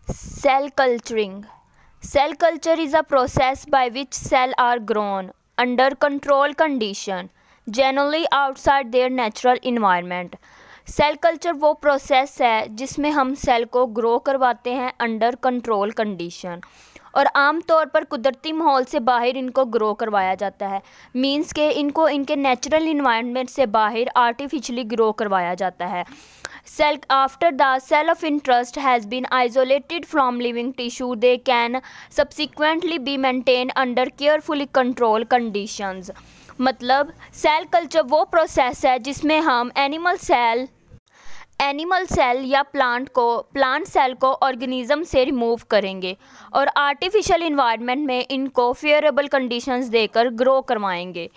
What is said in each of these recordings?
Cell culturing. Cell culture is a process by which cells are grown under controlled condition, generally outside their natural environment. Cell culture वो process है जिसमें हम cell को grow करवाते हैं under control condition, और आम तौर पर कुदरती माहौल से बाहर इनको ग्रो करवाया जाता है। मींस के इनको इनके नेचुरल इन्वायरमेंट से बाहर आर्टिफिशियली ग्रो करवाया जाता है। Cell after the cell of interest has been isolated from living tissue, they can subsequently be maintained under carefully controlled conditions. मतलब सेल कल्चर वो प्रोसेस है जिसमें हम एनिमल सेल या प्लांट सेल को ऑर्गेनिज्म से रिमूव करेंगे और आर्टिफिशियल इन्वायरमेंट में इनको फेवरेबल कंडीशंस देकर ग्रो करवाएंगे।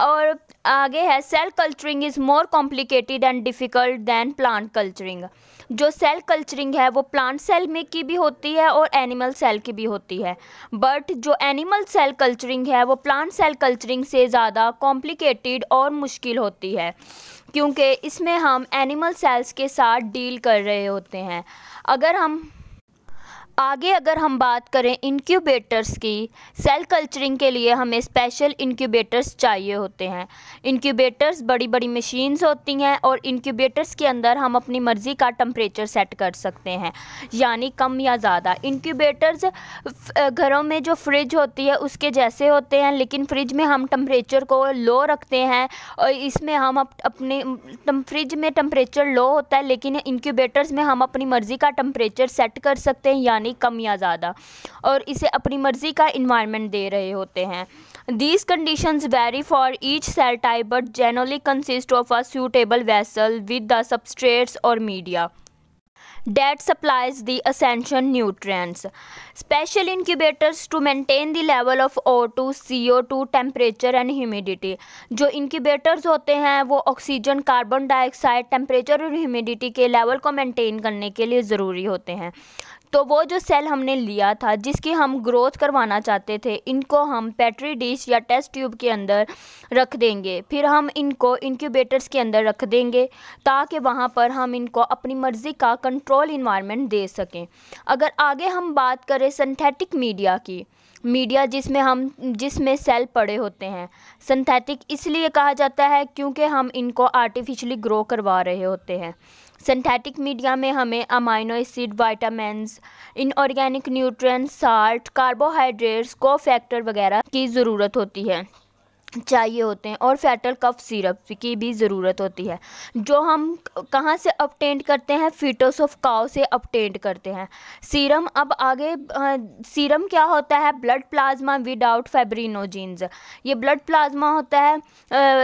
और आगे है cell culturing is more complicated and difficult than plant culturing. जो सेल कल्चरिंग है वो प्लांट सेल में की भी होती है और एनिमल सेल की भी होती है, बट जो एनिमल सेल कल्चरिंग है वो प्लांट सेल कल्चरिंग से ज़्यादा कॉम्प्लिकेटेड और मुश्किल होती है, क्योंकि इसमें हम एनिमल सेल्स के साथ डील कर रहे होते हैं। अगर हम बात करें इंक्यूबेटर्स की, सेल कल्चरिंग के लिए हमें स्पेशल इंक्यूबेटर्स चाहिए होते हैं। इंक्यूबेटर्स बड़ी बड़ी मशीन्स होती हैं और इंक्यूबेटर्स के अंदर हम अपनी मर्ज़ी का टेम्परेचर सेट कर सकते हैं, यानी कम या ज़्यादा। इंक्यूबेटर्स घरों में जो फ्रिज होती है उसके जैसे होते हैं, लेकिन फ्रिज में हम टेम्परेचर को लो रखते हैं और इसमें हम अपने फ्रिज में टेम्परेचर लो होता है, लेकिन इंक्यूबेटर्स में हम अपनी मर्ज़ी का टेम्परेचर सेट कर सकते हैं, यानी कम या ज़्यादा, और इसे अपनी मर्ज़ी का इन्वायरमेंट दे रहे होते हैं। These conditions vary for each cell type but generally consist of a suitable vessel with the substrates or media that supplies the essential nutrients. Special incubators to maintain the level of O2, CO2, temperature and humidity. जो incubators होते हैं वो oxygen, carbon dioxide, temperature और humidity के level को maintain करने के लिए ज़रूरी होते हैं। तो वो जो सेल हमने लिया था जिसकी हम ग्रोथ करवाना चाहते थे, इनको हम पेट्री डिश या टेस्ट ट्यूब के अंदर रख देंगे, फिर हम इनको इंक्यूबेटर्स के अंदर रख देंगे ताकि वहाँ पर हम इनको अपनी मर्ज़ी का कंट्रोल इन्वायरमेंट दे सकें। अगर आगे हम बात करें सिंथेटिक मीडिया की, जिसमें सेल पड़े होते हैं। सिंथेटिक इसलिए कहा जाता है क्योंकि हम इनको आर्टिफिशियली ग्रो करवा रहे होते हैं। सिंथेटिक मीडिया में हमें amino acid, vitamins, inorganic nutrients, salt, carbohydrates, cofactor वगैरह की ज़रूरत होती है, चाहिए होते हैं, और फैटल कफ सिरप की भी ज़रूरत होती है, जो हम कहाँ से ऑब्टेन करते हैं? फीटस ऑफ काउ से ऑब्टेन करते हैं। सीरम, अब आगे सीरम क्या होता है? Blood plasma without fibrinogens. ये ब्लड प्लाज्मा होता है,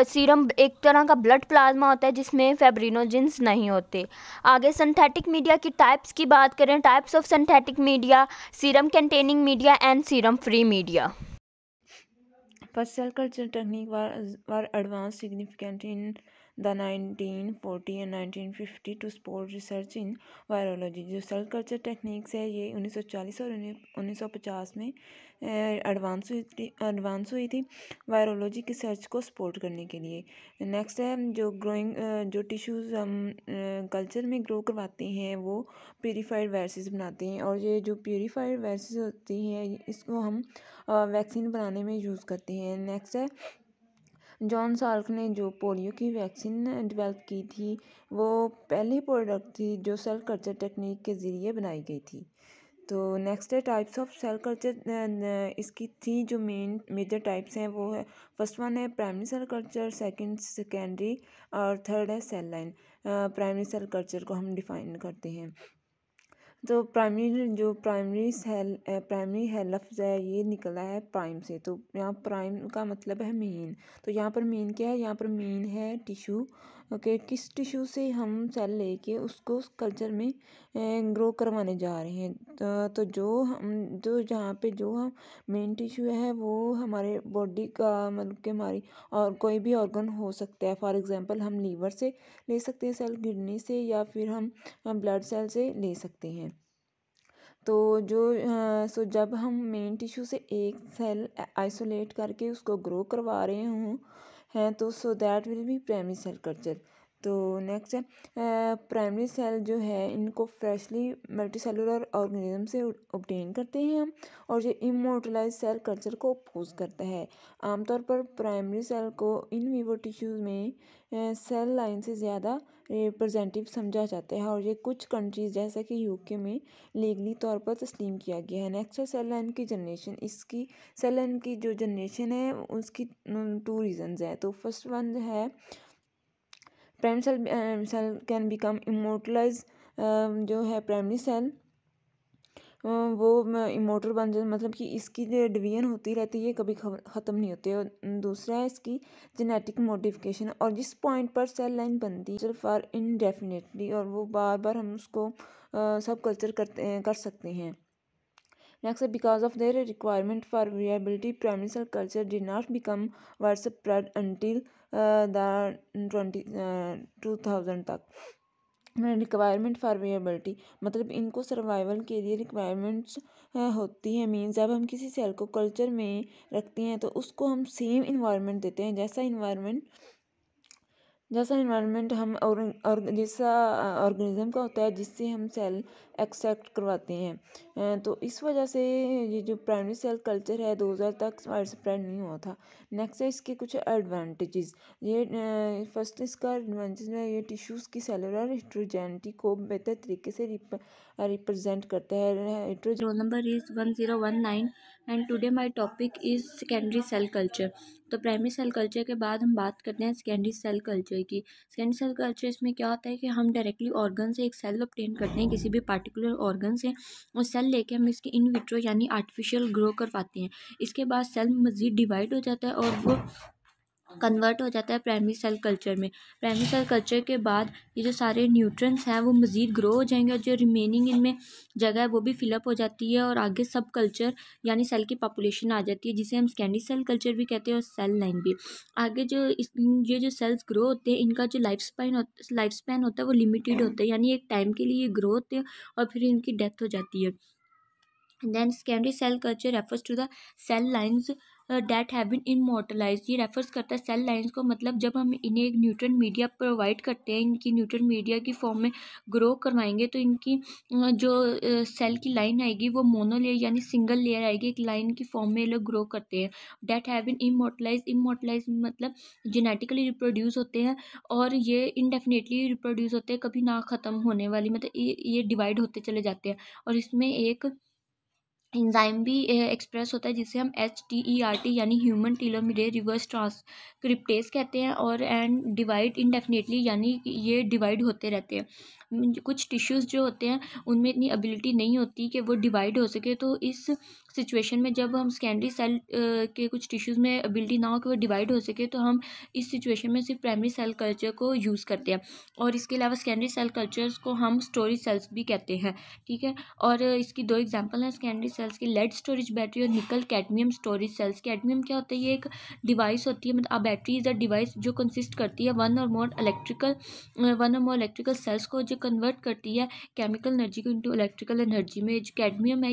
सीरम एक तरह का ब्लड प्लाज्मा होता है जिसमें फाइब्रिनोजेंस नहीं होते। आगे सिंथेटिक मीडिया की टाइप्स की बात करें, types of synthetic media: serum containing media and serum free media. First, cell culture technique were advanced significantly in the 1940 and 1950 to support research in virology. जो सेल कल्चर टेक्निक्स है ये 1940 और 1950 में advance हुई थी वायरोलॉजी की search को support करने के लिए। नेक्स्ट है जो टिश्यूज़ हम कल्चर में ग्रो करवाते हैं वो प्यूरीफाइड वायरसेस बनाते हैं, और ये जो प्यूरीफाइड वायरसेस होती हैं इसको हम वैक्सीन बनाने में यूज़ करते हैं। नेक्स्ट है जॉन साल्क ने जो पोलियो की वैक्सीन डेवलप की थी, वो पहली प्रोडक्ट थी जो सेल कल्चर टेक्निक के ज़रिए बनाई गई थी। तो नेक्स्ट है टाइप्स ऑफ सेल कल्चर। इसकी थी जो मेजर टाइप्स हैं वो है, फर्स्ट वन है primary cell culture, second secondary, और थर्ड है cell line. Primary cell culture को हम डिफाइन करते हैं। तो प्राइमरी है लफ्ज़ है ये निकला है प्राइम से, तो यहाँ प्राइम का मतलब है मेन। तो यहाँ पर मेन क्या है? यहाँ पर मेन है टिश्यू। ओके, किस टिश्यू से हम सेल लेके उसको कल्चर में ग्रो करवाने जा रहे हैं। तो जो जहाँ पे जो हम मेन टिश्यू है वो हमारे बॉडी का मतलब कि हमारी और कोई भी ऑर्गन हो सकता है। फॉर एग्जांपल हम लीवर से ले सकते हैं सेल, किडनी से, या फिर हम ब्लड सेल से ले सकते हैं। तो जब हम मेन टिश्यू से एक सेल आइसोलेट करके उसको ग्रो करवा रहे हों हैं तो so that will be primary cell culture. तो नेक्स्ट है प्राइमरी सेल जो है इनको फ्रेशली मल्टीसेलुलर ऑर्गेनिज्म से ऑब्टेन करते हैं हम, और ये इमोर्टलाइज सेल कल्चर को अपोज करता है। आमतौर पर प्राइमरी सेल को इन विवो टिश्यूज़ में सेल लाइन से ज़्यादा रिप्रेजेंटेटिव समझा जाता है, और ये कुछ कंट्रीज़ जैसे कि यूके में लीगली तौर पर तस्लीम किया गया है। नेक्स्ट है सेल लाइन की जनरेशन। इसकी सेल लाइन की जो जनरेशन है उसकी 2 रीजंस है। तो फर्स्ट वन है primary cell can become immortalise. जो है प्राइमरी सेल वो इमोर्टल बन जाए, मतलब कि इसकी जो डिवीजन होती रहती है कभी ख़त्म नहीं होती। और दूसरा है इसकी जेनेटिक मॉडिफिकेशन, और जिस पॉइंट पर सेल लाइन बनती है फॉर इनडेफिनेटली, और वो बार बार हम उसको सब कल्चर कर सकते हैं। Next because of their requirement for viability primary cell culture did not become wide spread until the 2000 तक। रिक्वायरमेंट फॉर विएबिलिटी मतलब इनको सर्वाइवल के लिए रिक्वायरमेंट्स होती है। मीन्स जब हम किसी सेल को कल्चर में रखते हैं तो उसको हम सेम इन्वायरमेंट देते हैं, जैसा इन्वायरमेंट हम और जैसा ऑर्गेनिज्म का होता है जिससे हम सेल एक्सट्रैक्ट करवाते हैं। तो इस वजह से ये जो प्राइमरी सेल कल्चर है 2000 तक वाइड स्प्रेड नहीं हुआ था। नेक्स्ट है इसके कुछ एडवांटेजेस। ये फर्स्ट इसका एडवांटेज है, ये टिश्यूज़ की सेलुलर हेट्रोजेनिटी को बेहतर तरीके से रिप्रेजेंट करता है। Roll number is 1019 and today my topic is secondary cell culture. तो प्राइमरी सेल कल्चर के बाद हम बात करते हैं सेकेंडरी सेल कल्चर की। सेकेंडरी सेल कल्चर इसमें क्या होता है कि हम डायरेक्टली ऑर्गन से एक सेल ऑब्टेन करते हैं, किसी भी पार्टिकुलर ऑर्गन से, और सेल लेके हम इसकी इन विट्रो यानी आर्टिफिशियल ग्रो करवाते हैं। इसके बाद सेल मज़ीद डिवाइड हो जाता है और वो कन्वर्ट हो जाता है प्राइमरी सेल कल्चर में। प्राइमरी सेल कल्चर के बाद ये जो सारे न्यूट्रिएंट्स हैं वो मज़ीद ग्रो हो जाएंगे, और जो रिमेनिंग इनमें जगह है वो भी फिलअप हो जाती है, और आगे सब कल्चर यानी सेल की पॉपुलेशन आ जाती है, जिसे हम सेकेंडरी सेल कल्चर भी कहते हैं, और सेल लाइन भी। आगे ये जो सेल्स ग्रो होते हैं इनका जो लाइफ स्पैन होता है वो लिमिटेड होता है, यानी एक टाइम के लिए ग्रो होते हैं और फिर इनकी डेथ हो जाती है। Then secondary cell culture refers to the cell lines that have been immortalized। ये रेफर्स करता है सेल लाइंस को, मतलब जब हम इन्हें एक न्यूट्रिएंट मीडिया प्रोवाइड करते हैं, इनकी न्यूट्रिएंट मीडिया की फॉर्म में ग्रो करवाएंगे, तो इनकी जो सेल की लाइन आएगी वो मोनोलेयर यानी सिंगल लेयर आएगी, एक लाइन की फॉर्म में ये लोग ग्रो करते हैं। डेट हैव बीन इमोर्टलाइज मतलब जेनेटिकली रिप्रोड्यूस होते हैं, और ये इनडेफिनेटली रिप्रोड्यूस होते हैं, कभी ना ख़त्म होने वाली, मतलब ये डिवाइड होते चले जाते हैं। और इसमें एक एंजाइम भी एक्सप्रेस होता है जिसे हम HTERT यानी ह्यूमन टीलोमेरेज रिवर्स ट्रांसक्रिप्टेज कहते हैं, और एंड डिवाइड इनडेफिनेटली यानी ये डिवाइड होते रहते हैं। कुछ टिश्यूज़ जो होते हैं उनमें इतनी एबिलिटी नहीं होती कि वो डिवाइड हो सके, तो इस सिचुएशन में जब हम सेकेंडरी सेल के कुछ टिश्यूज़ में एबिलिटी ना हो कि वो डिवाइड हो सके, तो हम इस सिचुएशन में सिर्फ प्राइमरी सेल कल्चर को यूज़ करते हैं। और इसके अलावा सेकेंडरी सेल कल्चर्स को हम स्टोरेज सेल्स भी कहते हैं, ठीक है। और इसकी 2 एग्जांपल हैं सेकेंडरी सेल्स की, लेड स्टोरेज बैटरी और निकल कैडमियम स्टोरेज सेल्स। कैडमियम क्या होता है, ये एक डिवाइस होती है, मतलब बैटरी इज़ अ डिवाइस जो कंसिस्ट करती है वन और मोर इलेक्ट्रिकल सेल्स को, जो कन्वर्ट करती है केमिकल एनर्जी को इनटू इलेक्ट्रिकल एनर्जी में। जो कैडमियम है